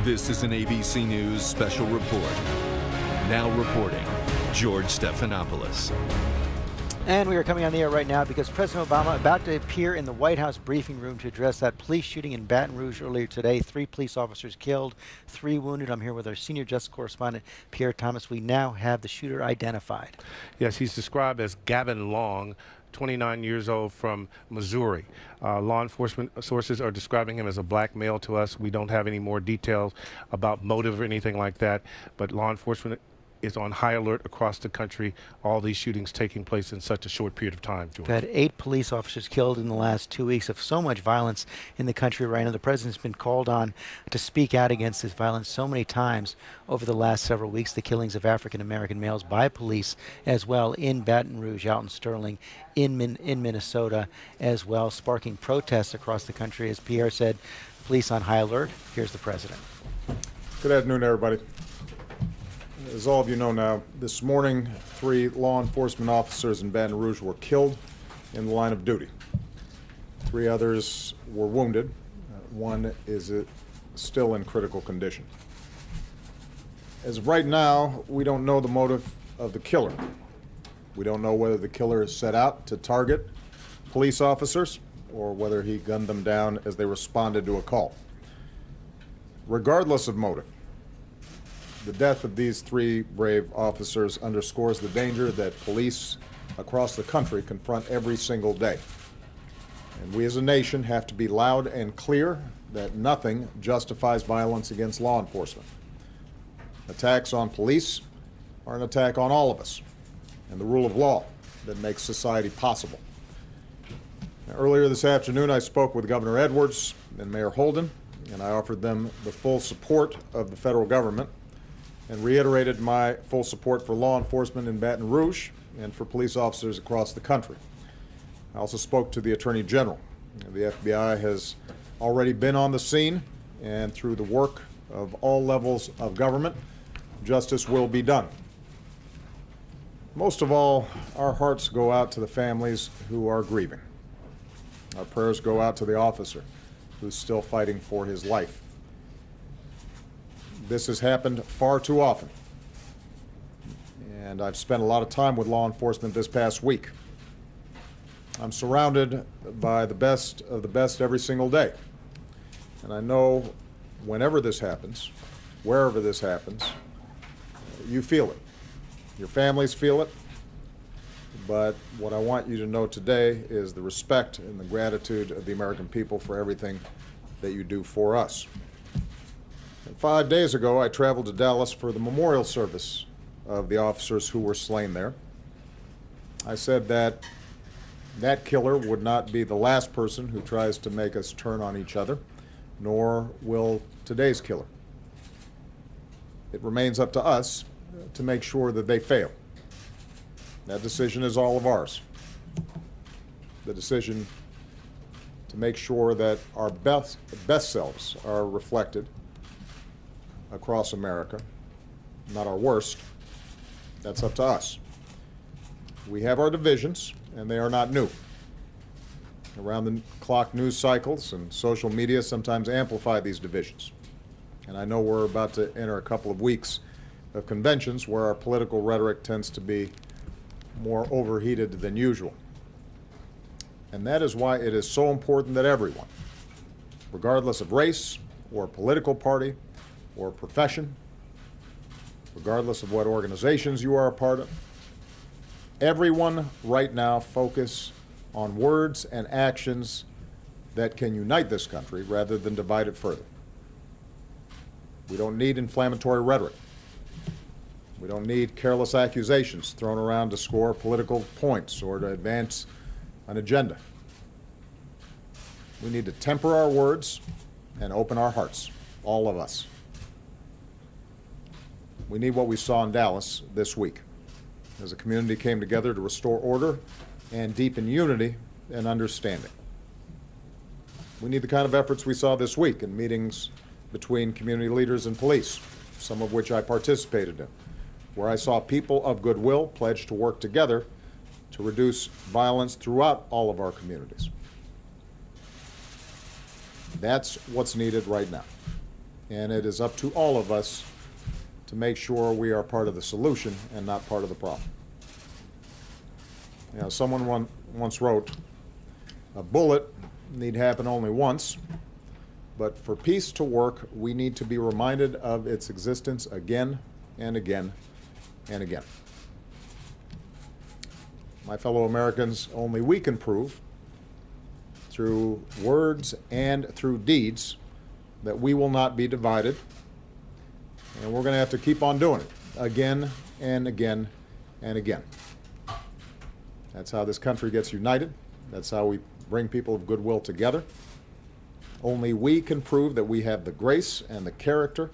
This is an ABC News special report. Now reporting, George Stephanopoulos. And we are coming on the air right now because President Obama about to appear in the White House briefing room to address that police shooting in Baton Rouge earlier today. 3 police officers killed, 3 wounded. I'm here with our senior justice correspondent, Pierre Thomas. We now have the shooter identified. Yes, he's described as Gavin Long, 29 years old, from Missouri. Law enforcement sources are describing him as a black male to us. We don't have any more details about motive or anything like that, but law enforcement is on high alert across the country. All these shootings taking place in such a short period of time, George. We've had 8 police officers killed in the last 2 weeks of so much violence in the country right now. The president's been called on to speak out against this violence so many times over the last several weeks. The killings of African-American males by police as well in Baton Rouge, out in Sterling, in Minnesota as well, sparking protests across the country. As Pierre said, police on high alert. Here's the president. Good afternoon, everybody. As all of you know now, this morning 3 law enforcement officers in Baton Rouge were killed in the line of duty. 3 others were wounded. One is still in critical condition. As of right now, we don't know the motive of the killer. We don't know whether the killer set out to target police officers or whether he gunned them down as they responded to a call. Regardless of motive, the death of these 3 brave officers underscores the danger that police across the country confront every single day. And we as a nation have to be loud and clear that nothing justifies violence against law enforcement. Attacks on police are an attack on all of us and the rule of law that makes society possible. Now, earlier this afternoon, I spoke with Governor Edwards and Mayor Holden, and I offered them the full support of the federal government and reiterated my full support for law enforcement in Baton Rouge and for police officers across the country. I also spoke to the Attorney General. The FBI has already been on the scene, and through the work of all levels of government, justice will be done. Most of all, our hearts go out to the families who are grieving. Our prayers go out to the officer who's still fighting for his life. This has happened far too often, and I've spent a lot of time with law enforcement this past week. I'm surrounded by the best of the best every single day, and I know whenever this happens, wherever this happens, you feel it. Your families feel it, but what I want you to know today is the respect and the gratitude of the American people for everything that you do for us. And 5 days ago, I traveled to Dallas for the memorial service of the officers who were slain there. I said that that killer would not be the last person who tries to make us turn on each other, nor will today's killer. It remains up to us to make sure that they fail. That decision is all of ours. The decision to make sure that our best selves are reflected across America, not our worst, that's up to us. We have our divisions, and they are not new. Around-the-clock news cycles and social media sometimes amplify these divisions. And I know we're about to enter a couple of weeks of conventions where our political rhetoric tends to be more overheated than usual. And that is why it is so important that everyone, regardless of race or political party or profession, regardless of what organizations you are a part of, everyone right now focus on words and actions that can unite this country rather than divide it further. We don't need inflammatory rhetoric. We don't need careless accusations thrown around to score political points or to advance an agenda. We need to temper our words and open our hearts, all of us. We need what we saw in Dallas this week, as a community came together to restore order and deepen unity and understanding. We need the kind of efforts we saw this week in meetings between community leaders and police, some of which I participated in, where I saw people of goodwill pledge to work together to reduce violence throughout all of our communities. That's what's needed right now. and it is up to all of us to make sure we are part of the solution and not part of the problem. You know, someone once wrote, "A bullet need happen only once, but for peace to work, we need to be reminded of its existence again and again and again." My fellow Americans, only we can prove through words and through deeds that we will not be divided, and we're going to have to keep on doing it again and again and again. That's how this country gets united. That's how we bring people of goodwill together. Only we can prove that we have the grace and the character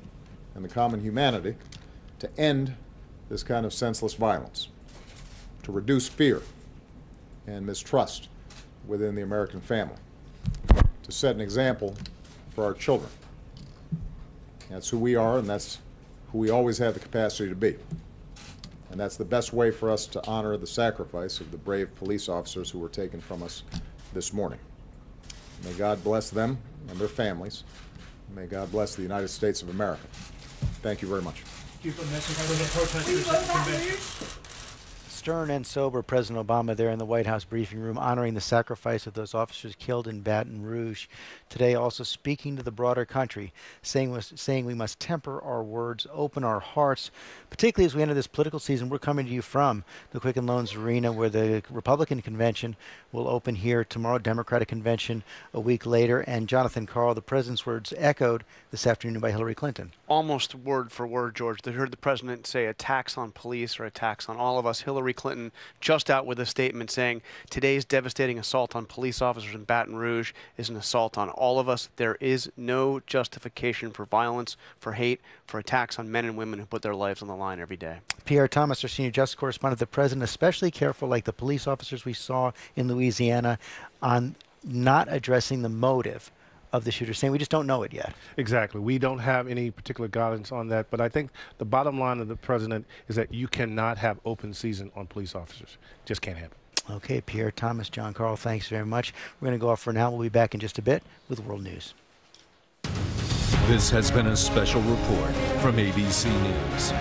and the common humanity to end this kind of senseless violence, to reduce fear and mistrust within the American family, to set an example for our children. That's who we are, and that's who we always have the capacity to be. And that's the best way for us to honor the sacrifice of the brave police officers who were taken from us this morning. May God bless them and their families. May God bless the United States of America. Thank you very much. Stern and sober President Obama there in the White House briefing room honoring the sacrifice of those officers killed in Baton Rouge. Today also speaking to the broader country, saying we must temper our words, open our hearts, particularly as we enter this political season. We're coming to you from the Quicken Loans Arena, where the Republican convention will open here tomorrow, Democratic convention a week later, and Jonathan Karl, the president's words echoed this afternoon by Hillary Clinton. Almost word for word, George. They heard the president say attacks on police or attacks on all of us. Hillary Clinton just out with a statement saying today's devastating assault on police officers in Baton Rouge is an assault on all of us. There is no justification for violence, for hate, for attacks on men and women who put their lives on the line every day. Pierre Thomas, our senior justice correspondent, the president especially careful, like the police officers we saw in Louisiana, on not addressing the motive of the shooter, saying we just don't know it yet. Exactly. We don't have any particular guidance on that, but I think the bottom line of the president is that you cannot have open season on police officers. Just can't happen. Okay, Pierre Thomas, John Karl, thanks very much. We're going to go off for now. We'll be back in just a bit with World News. This has been a special report from ABC News.